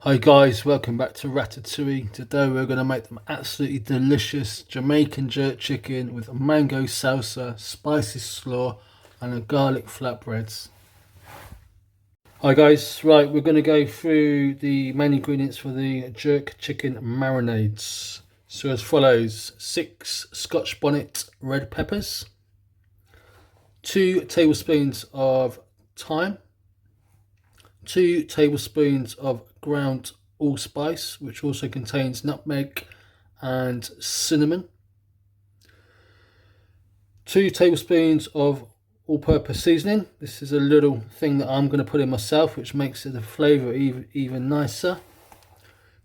Hi guys, welcome back to Ratatouille. Today we're going to make them absolutely delicious Jamaican jerk chicken with mango salsa, spicy slaw and a garlic flatbreads. Hi guys, right, we're going to go through the main ingredients for the jerk chicken marinades. So as follows: 6 Scotch bonnet red peppers, 2 tablespoons of thyme, 2 tablespoons of ground allspice, which also contains nutmeg and cinnamon, 2 tablespoons of all-purpose seasoning. This is a little thing that I'm going to put in myself, which makes the flavour even nicer.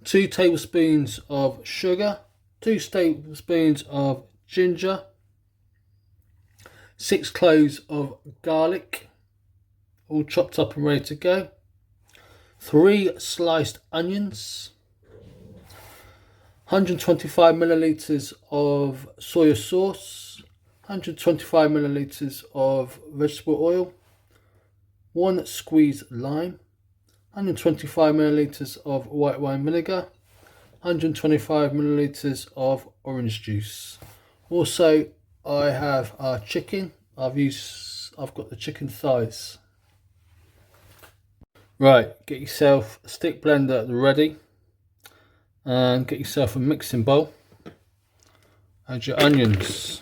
2 tablespoons of sugar, 2 tablespoons of ginger, 6 cloves of garlic, all chopped up and ready to go. 3 sliced onions, 125 milliliters of soy sauce, 125 milliliters of vegetable oil, 1 squeezed lime, 125 milliliters of white wine vinegar, 125 milliliters of orange juice. Also, I have our chicken. I've got the chicken thighs. Right, get yourself a stick blender ready and get yourself a mixing bowl. Add your onions,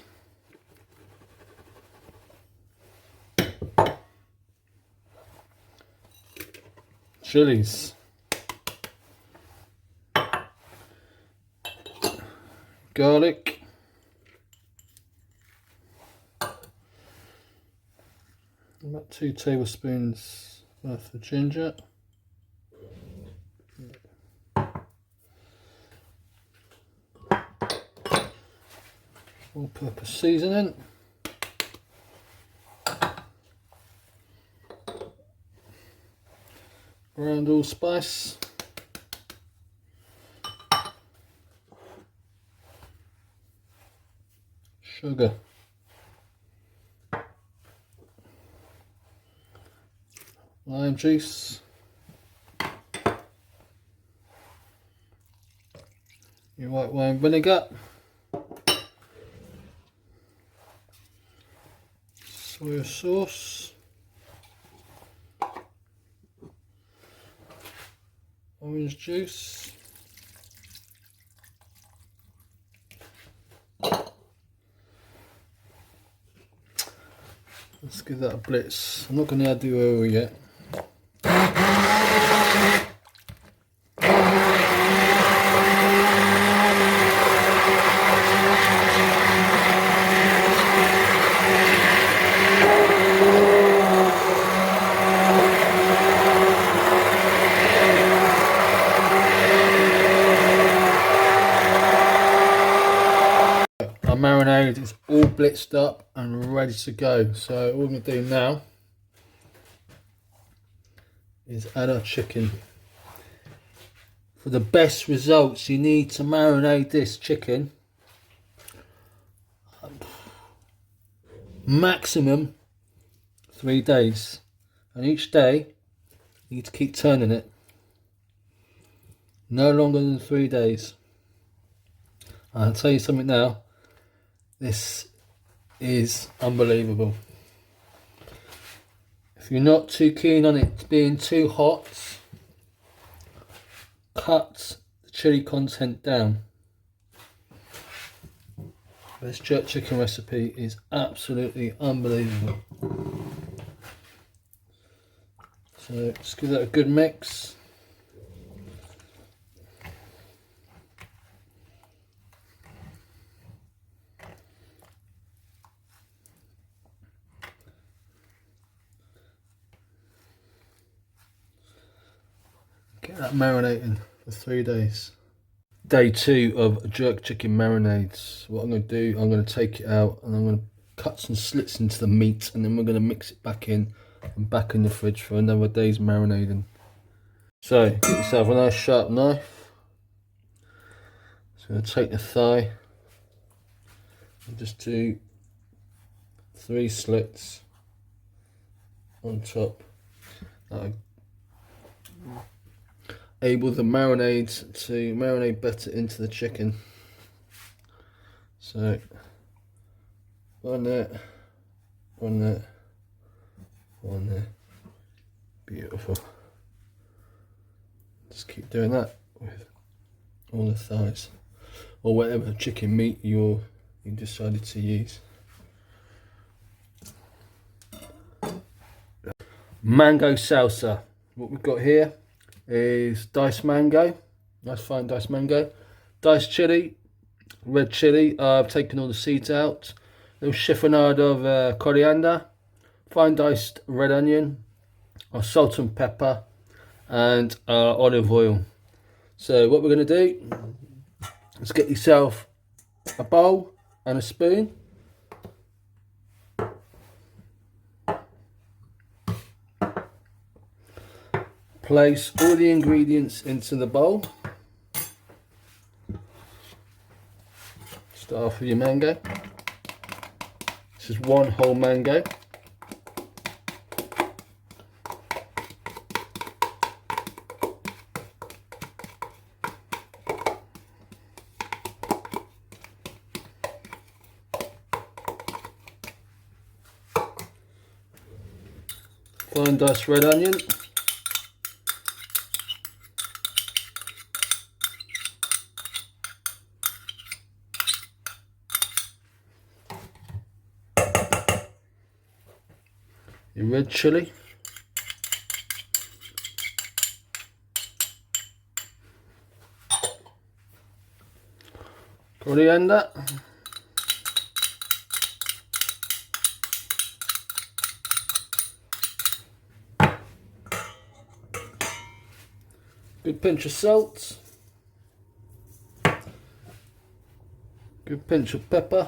chilies, garlic, about 2 tablespoons worth of ginger, all-purpose seasoning, ground allspice, sugar, lime juice, your white wine vinegar, soy sauce, orange juice, let's give that a blitz. I'm not going to add the oil yet. Our marinade is all blitzed up and ready to go. So all we're going to do now is add our chicken. For the best results, you need to marinate this chicken maximum 3 days, and each day you need to keep turning it. No longer than 3 days. I'll tell you something now, this is unbelievable. If you're not too keen on it being too hot, cut the chili content down. This jerk chicken recipe is absolutely unbelievable. So let's give that a good mix. Get that marinating for 3 days. Day 2 of jerk chicken marinades. What I'm going to do, I'm going to take it out and I'm going to cut some slits into the meat, and then we're going to mix it back in and back in the fridge for another day's marinating. So get yourself a nice sharp knife. So I'm going to take the thigh and just do 3 slits on top. able the marinade to marinate better into the chicken. So one there, one there, one there. Beautiful. Just keep doing that with all the thighs or whatever chicken meat you decided to use. Mango salsa. What we've got here is diced mango, nice fine diced mango, diced chili, red chili. I've taken all the seeds out. A little chiffonade of coriander, fine diced red onion, salt and pepper, and olive oil. So what we're going to do is get yourself a bowl and a spoon. Place all the ingredients into the bowl. Start off with your mango. This is one whole mango. Fine diced red onion. Your red chili, coriander, good pinch of salt, good pinch of pepper,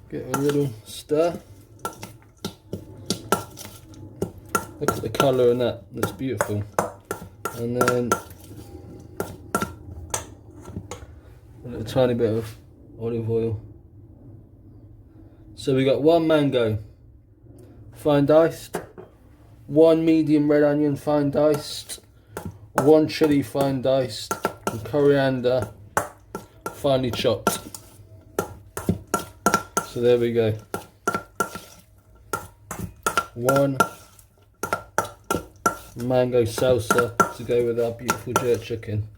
get a little stir. Look at the colour in that, that's beautiful. And then a little tiny bit of olive oil. So we got one mango, fine diced, one medium red onion, fine diced, one chilli, fine diced, and coriander, finely chopped. So there we go. One mango salsa to go with our beautiful jerk chicken.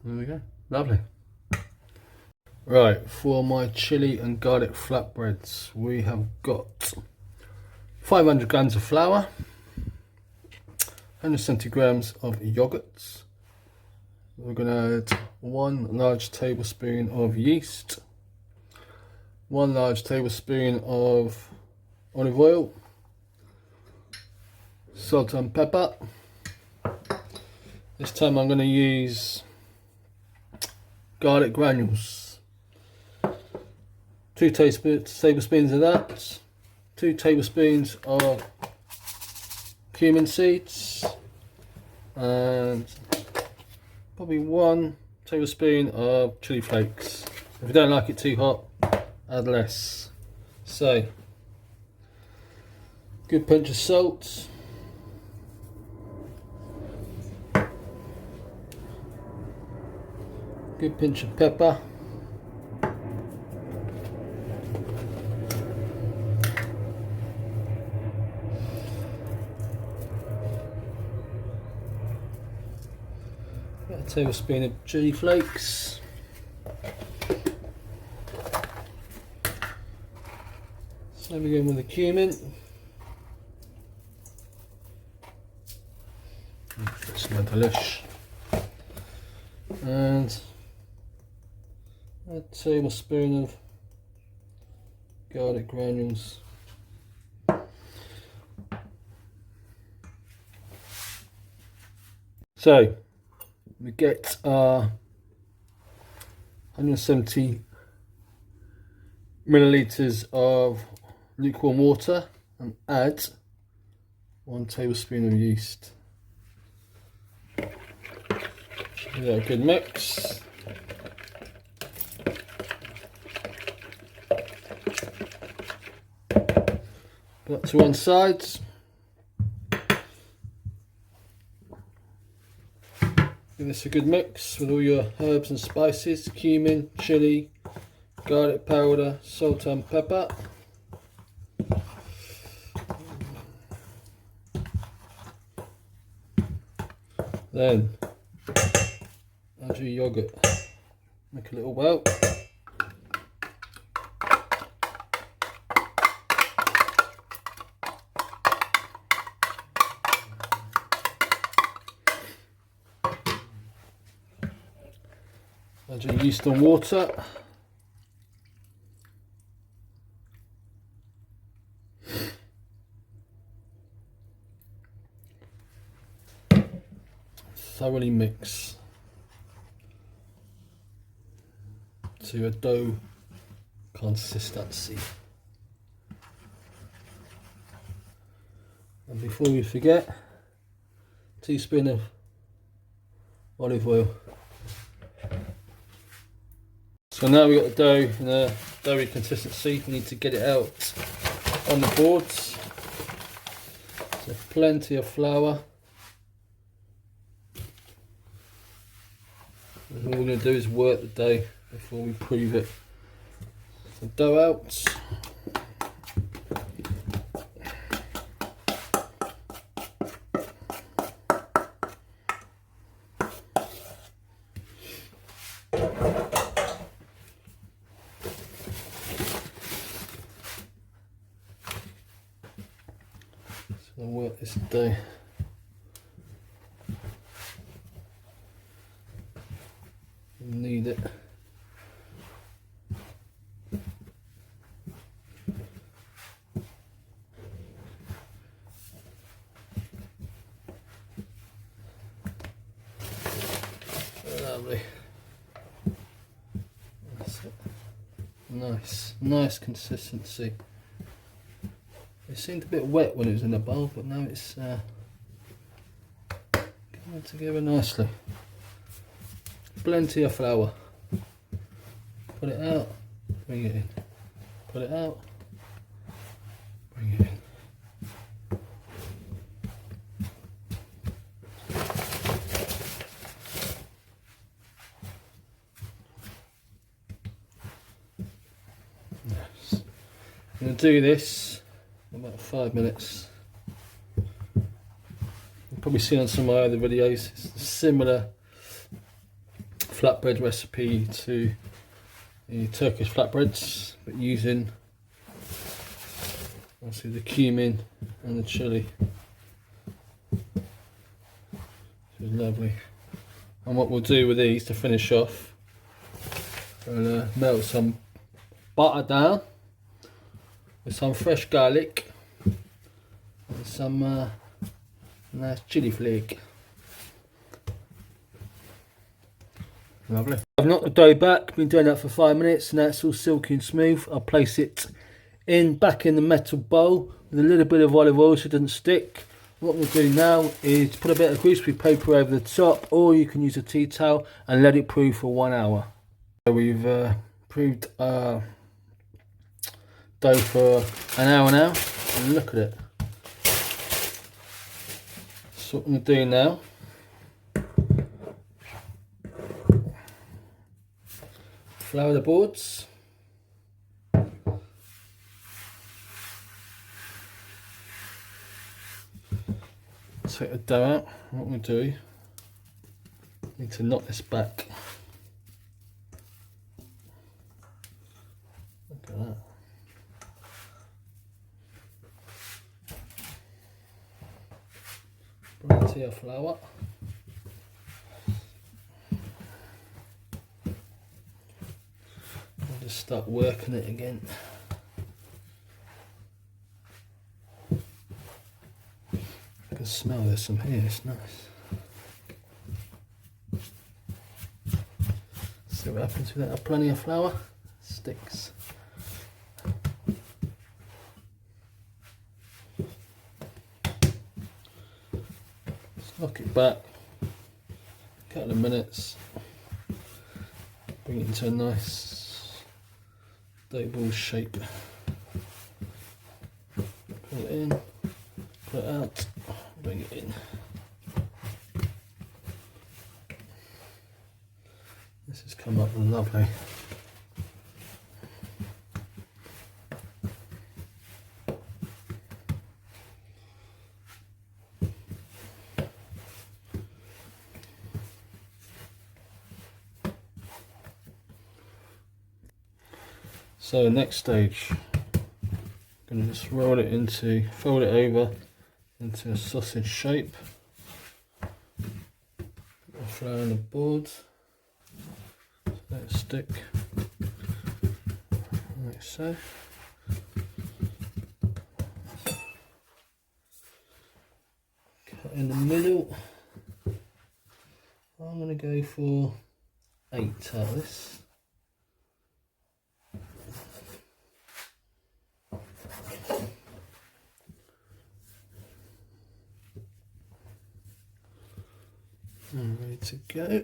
There we go, lovely. Right, for my chili and garlic flatbreads, we have got 500 grams of flour, 170 grams of yogurt. We're going to add 1 large tablespoon of yeast, 1 large tablespoon of olive oil, salt and pepper. This time I'm going to use garlic granules. 2 tablespoons of that, 2 tablespoons of cumin seeds, and probably 1 tablespoon of chili flakes. If you don't like it too hot, add less. So good pinch of salt, good pinch of pepper, a tablespoon of chili flakes, so we go in with the cumin. Smell delish. And a tablespoon of garlic granules. So we get our 170 milliliters of lukewarm water and add 1 tablespoon of yeast. Give that a good mix. Put that to one side. Give this a good mix with all your herbs and spices, cumin, chili, garlic powder, salt and pepper. Then add your yogurt, make a little well. Add your yeast and water. Thoroughly mix to a dough consistency. And before we forget, a teaspoon of olive oil. So now we've got the dough in a doughy consistency. We need to get it out on the boards. So plenty of flour. And all we're going to do is work the dough before we prove it. So dough out. So I'll work this dough. Need it. Lovely. That's it. Nice consistency. It seemed a bit wet when it was in the bowl, but now it's coming together nicely. Plenty of flour. Put it out, bring it in. Put it out, bring it in. Yes. I'm going to do this in about 5 minutes. You've probably seen on some of my other videos, it's a similar flatbread recipe to the Turkish flatbreads, but using obviously the cumin and the chili. It's lovely. And what we'll do with these to finish off, we'll melt some butter down with some fresh garlic and some nice chili flake. Lovely. I've knocked the dough back, been doing that for 5 minutes, now it's all silky and smooth. I'll place it back in the metal bowl with a little bit of olive oil so it doesn't stick. What we'll do now is put a bit of greaseproof paper over the top, or you can use a tea towel and let it prove for 1 hour. So we've proved our dough for an hour now, and look at it. So what I'm going to do now, flour the boards. Take the dough out. What we do, need to knock this back. Look at that. Plenty of flour. I'll just start working it again. I can smell there's some here, it's nice. See what happens with that, plenty of flour, sticks. Let's knock it back, a couple of minutes, bring it into a nice dough ball shape. Put it in, put it out. Bring it in. come up lovely. So next stage, I'm going to just fold it over into a sausage shape. Put the flour on the board, let it stick like so. Cut in the middle. I'm going to go for 8 out of this. And ready to go.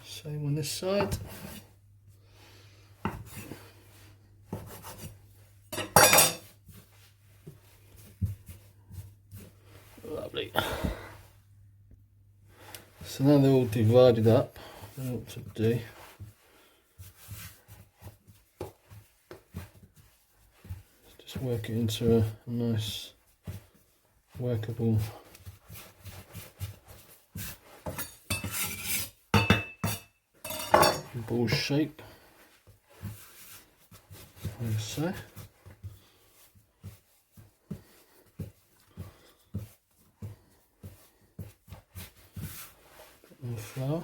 Same on this side. Lovely. So now they're all divided up, I know what to do. Just work it into a nice workable ball shape, like so. Put more flour.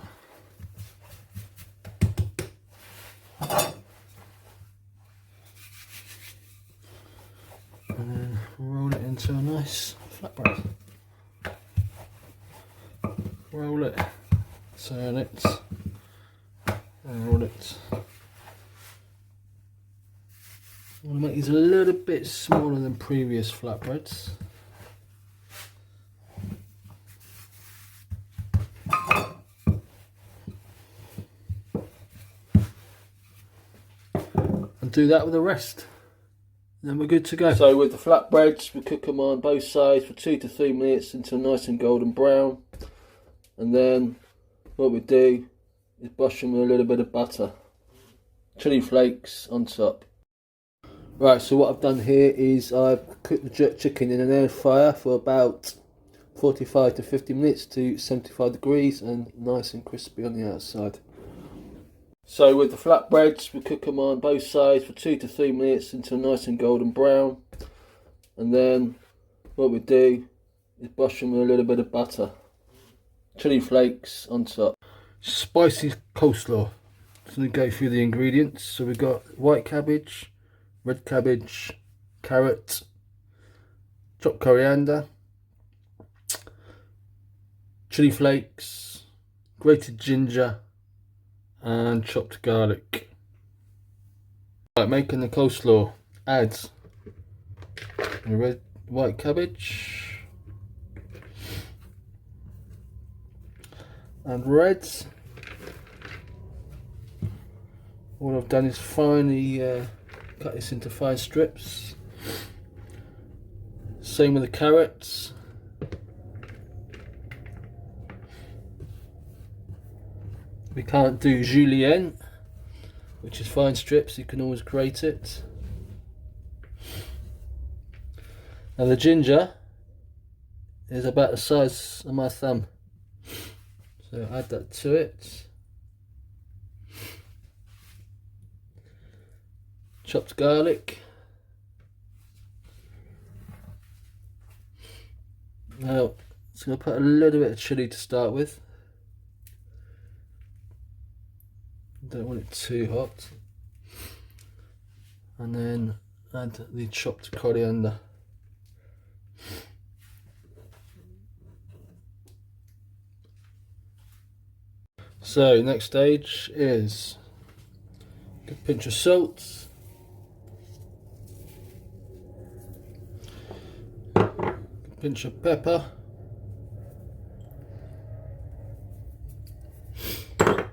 And then roll it into a nice flatbread. Roll it, turn it. Roll it. I want to make these a little bit smaller than previous flatbreads. And do that with the rest. And then we're good to go. So with the flatbreads, we cook them on both sides for 2 to 3 minutes until nice and golden brown. And then what we do is brush them with a little bit of butter, chili flakes on top. Right, so what I've done here is I've cooked the jerk chicken in an air fryer for about 45 to 50 minutes to 75 degrees and nice and crispy on the outside. So with the flatbreads, we cook them on both sides for 2 to 3 minutes until nice and golden brown. And then what we do is brush them with a little bit of butter, chili flakes on top. Spicy coleslaw. So I'm going to go through the ingredients. So we've got white cabbage, red cabbage, carrot, chopped coriander, chili flakes, grated ginger and chopped garlic. Right, making the coleslaw, add the white cabbage and reds. All I've done is finely cut this into fine strips. Same with the carrots. We can't do julienne, which is fine strips, you can always grate it. Now the ginger is about the size of my thumb. So add that to it. Chopped garlic. Now, it's going to put a little bit of chilli to start with. Don't want it too hot. And then add the chopped coriander. So next stage is a pinch of salt, a pinch of pepper, a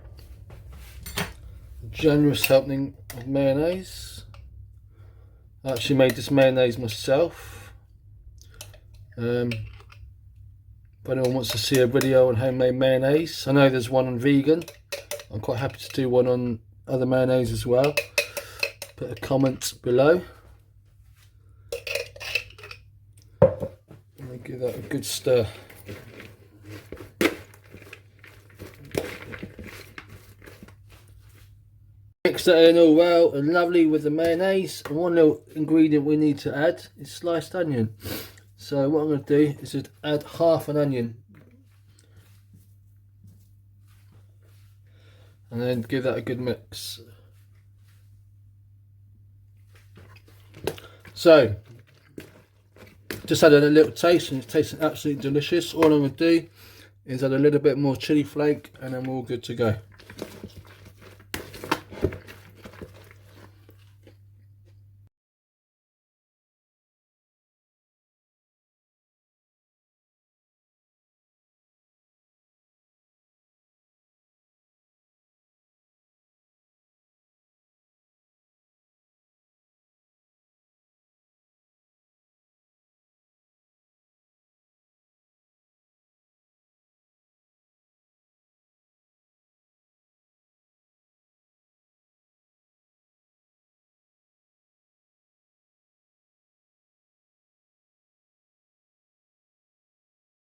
generous helping of mayonnaise. I actually made this mayonnaise myself. If anyone wants to see a video on homemade mayonnaise, I know there's one on vegan, I'm quite happy to do one on other mayonnaise as well. Put a comment below. And give that a good stir. Mix that in all well and lovely with the mayonnaise. And one little ingredient we need to add is sliced onion. So what I'm going to do is just add half an onion. And then give that a good mix. So, just add a little taste, and it's tasting absolutely delicious. All I'm going to do is add a little bit more chili flake, and then we're all good to go.